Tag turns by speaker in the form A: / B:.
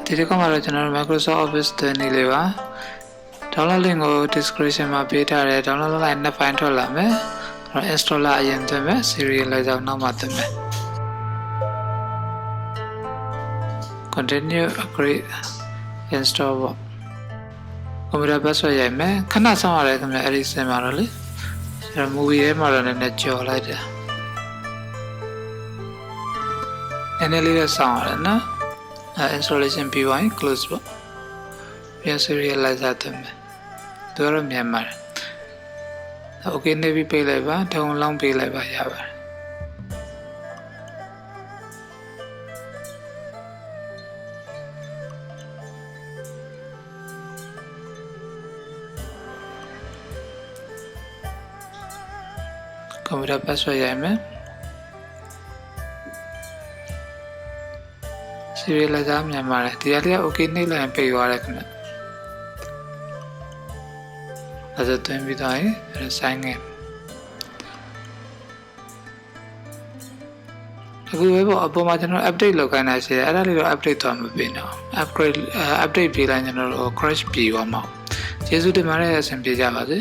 A: ဒီတစ်ခါမှာတော့ကျွန်တော်တို့ Microsoft Office တင်နေလေးပါ download link ကို description မှာပေးထားတယ် download လုပ်လိုက်နှစ်ဖိုင်ထွက်လာမယ် installer အရင်တင်မယ် serializer နောက်မှတင်မယ် continue upgrade install ပေါ့ computer password ရိုက်မယ်ခဏစောင့်ရတယ်ခင်ဗျအဲ့ဒီစင်မှာတော့လေအဲ့ movie ထဲမှာတော့လည်းကြော်လိုက်တယ်နည်းနည်းလေးတော့စောင့်ရတယ်နော် installation ပြီးသွားရင် close ပေါ့ပြန် serializer တင်မယ်သူကတော့မြန်ပါတယ် okay နေပြီးပေးလိုက်ပါထုံလောင်းပေးလိုက်ပါရပါတယ်computer password ရိုက်မယ် serializer မြန်ပါတယ်ဒီအလေးက okay နှိပ်လိုက်ရင်ပေးသွားတယ်ခင်ဗျအဲ့ဒါတွင်ပြီးတော့ဆိုင်ငယ်အခုပဲပေါ့အပေါ်မှာကျွန်တော် update လုပ်ခိုင်းတာရှိတယ်အဲ့ဒါလေးတော့ update သွားမပေးတော့ upgrade update ပေးလိုက်ကျွန်တော်တို့ crash ပြေသွားမှာကျေးဇူးတင်ပါတယ်အဆင်ပြေကြပါစေ